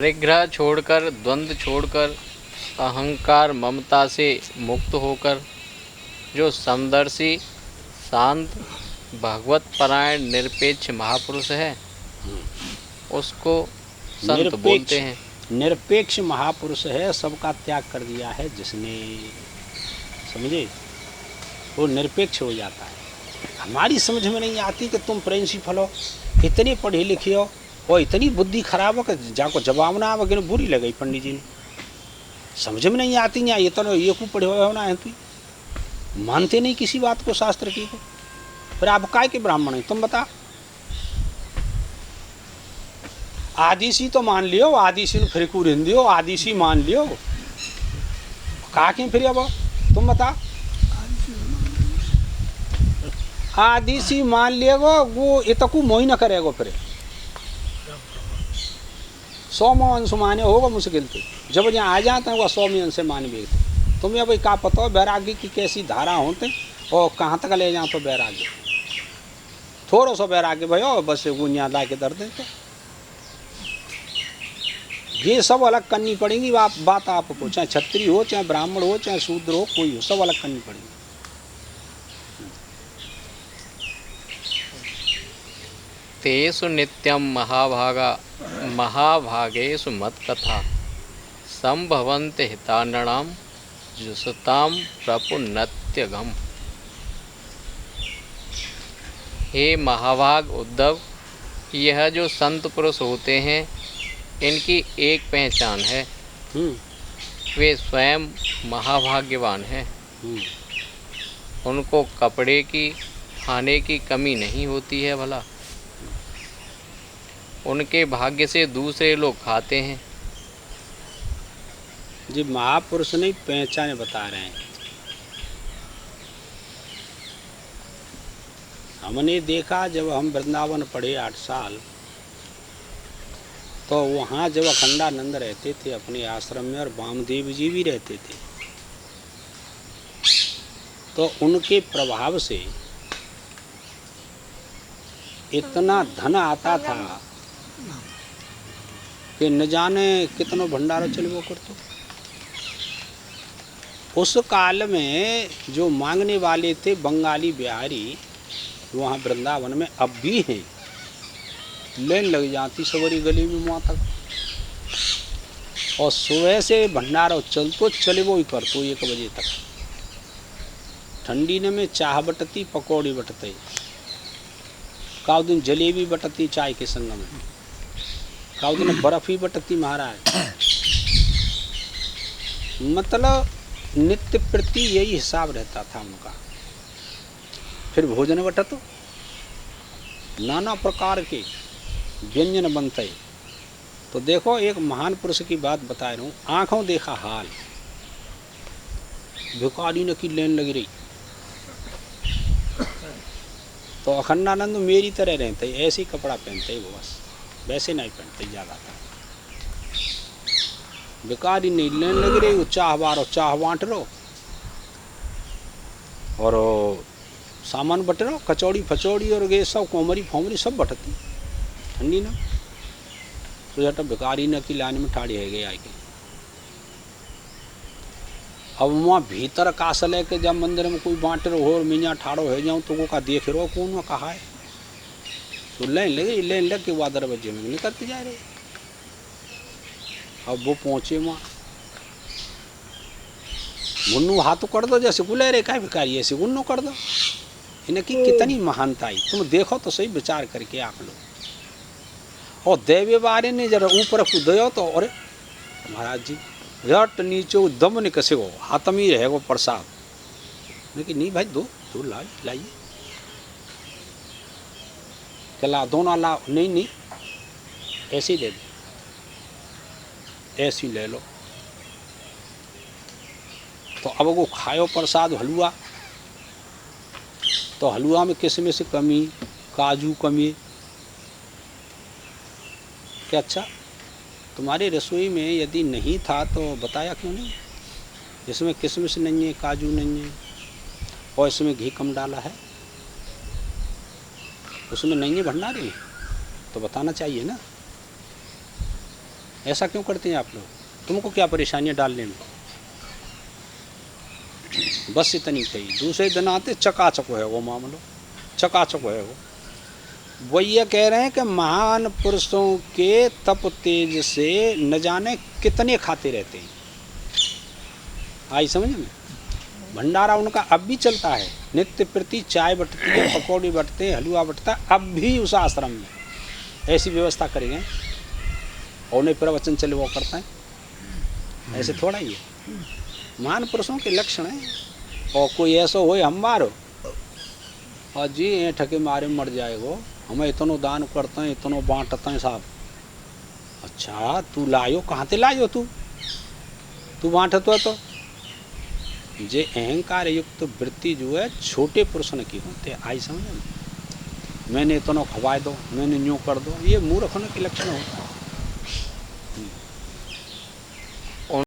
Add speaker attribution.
Speaker 1: परिग्रह छोड़कर, द्वंद्व छोड़कर, अहंकार ममता से मुक्त होकर जो समदर्शी, शांत, भगवत परायण, निरपेक्ष महापुरुष है उसको संत बोलते हैं।
Speaker 2: निरपेक्ष महापुरुष है, सबका त्याग कर दिया है जिसने, समझे, वो निरपेक्ष हो जाता है। हमारी समझ में नहीं आती कि तुम प्रिंसिपल हो, इतने पढ़े लिखे हो और इतनी बुद्धि खराब हो कि जाको जवाब ना आवे, बुरी लगी पंडित जी ने, समझ में नहीं आती। यहाँ ये तो ये को पढ़े हो ना है, तू मानते नहीं किसी बात को शास्त्र की को, फिर आप काय के ब्राह्मण है तुम बता। आदिशी तो मान लियो, आदिशी फिर को हिंदी हो, आदिशी मान लियो, कहा कि फिर अब तुम बता। आदिशी मान लिएगो वो इतकू मोही न करेगो, फिर 100 में अंश माने होगा मुश्किल थे, जब यहाँ आ जाते हैं वह 100 में अंश मान भी थे। तुम्हें भाई क्या पता हो बैरागी की कैसी धारा होते और कहाँ तक ले जाओ तो बैरागी, थोड़ा सा बैरागी भाई हो बस गुनिया ला के दर्द है। तो ये सब अलग करनी पड़ेगी बात आपको, चाहे क्षत्रिय हो, चाहे ब्राह्मण हो, चाहे शूद्र हो, कोई हो, सब अलग करनी पड़ेगी।
Speaker 1: तेषु नित्यं महाभागेषु मत्कथा संभवन्ति हितानृणां जुषतां प्रपुनत्यघम्। हे महाभाग उद्धव, यह जो संत पुरुष होते हैं इनकी एक पहचान है, वे स्वयं महाभाग्यवान हैं। उनको कपड़े की, खाने की कमी नहीं होती है, भला उनके भाग्य से दूसरे लोग खाते हैं।
Speaker 2: जी महापुरुष नहीं पहचाने बता रहे हैं। हमने देखा जब हम वृंदावन पढ़े 8 साल, तो वहाँ जब अखंडानंद रहते थे अपने आश्रम में और वामदेव जी भी रहते थे, तो उनके प्रभाव से इतना धन आता था कि न जाने कितनो भंडारा चलबो करतो। उस काल में जो मांगने वाले थे बंगाली बिहारी वहाँ वृंदावन में अब भी हैं, लेन लग जाती सवरी गली में वहाँ तक, और सुबह से भंडारा चलतो चले वो ही करतो 1 बजे तक। ठंडी में चाह बटती, पकौड़ी बटते, काउ दिन जलेबी बटती चाय के संग में, काउ दिन बर्फ ही बटती महाराज। मतलब नित्य प्रति यही हिसाब रहता था उनका। फिर भोजन बटतो, नाना प्रकार के व्यंजन बनते। तो देखो एक महान पुरुष की बात बता रहा हूँ, आंखों देखा हाल, भिखारी न की लेन लगी रही। तो अखंडानंद मेरी तरह रहते, ऐसे ही कपड़ा पहनते वो, बस वैसे नहीं पहनते ज़्यादा था। भिखारी नहीं लेन लगी रही, वो चाह बारो चाह बांट लो और सामान बट लो, कचौड़ी फचौड़ी और ये सब कोमरी फोमरी सब बटती ठंडी ना। तो जटा भिखारी न की लाइन में ठाड़ी है गई आके। अब वहाँ भीतर कास लेके जब मंदिर में कोई बांट रहो और मियाँ ठाड़ो हो जाऊँ तो वो का देख रहो कौन में कहा है। तो लेन लग के वहाँ दरवाजे में निकलते जा रहे। अब वो पहुँचे वहाँ, गुन्नू हाथ कर दो जैसे गुले रे का भिखारी ऐसे गुन्नू कर दो। इनकी कितनी महानता आई तुम देखो तो सही, विचार करके आप लोग। और देवे बारे ने जरा ऊपर को दो तो अरे महाराज जी रट नीचो दम ने कसे हो, हाथ में ही रहेगा प्रसाद। लेकिन नहीं भाई दो लाइए, चला दोनों ला, नहीं ऐसे ही दे दो, ऐसे ही ले लो। तो अब वो खायो प्रसाद हलवा, तो हलवा में किशमिश कमी, काजू कमी। क्या अच्छा तुम्हारी रसोई में यदि नहीं था तो बताया क्यों नहीं? इसमें किशमिश नहीं है, काजू नहीं है, और इसमें घी कम डाला है, उसमें नहीं है भंडारे, तो बताना चाहिए ना। ऐसा क्यों करते हैं आप लोग? तुमको क्या परेशानियां डालने में? बस इतनी कही। दूसरे दिन आते चकाचक है वो मामलो, चकाचक है वो। वो ये कह रहे हैं कि महान पुरुषों के तप तेज से न जाने कितने खाते रहते हैं। आई समझ में? भंडारा उनका अब भी चलता है, नित्य प्रति चाय बटती है, पकौड़ी बटते हैं, हलवा बटता है, अब भी उस आश्रम में ऐसी व्यवस्था करेंगे और उन्हें प्रवचन चले वो करते हैं। ऐसे थोड़ा ही है, महान पुरुषों के लक्षण हैं। और कोई ऐसा हो हम मारो और जी ऐठ के मारे मर जाएगो, हमें इतनो दान करते हैं, इतनो बांटते हैं साहब। अच्छा तू लायो, कहाँ से लायो? तू बांटतो है तो जे अहंकार युक्त वृत्ति जो है छोटे पुरुषों की होते। आई समझ में? मैंने इतनो खवाए दो, मैंने यूँ कर दो, ये मूर्खों के लक्षण होता है।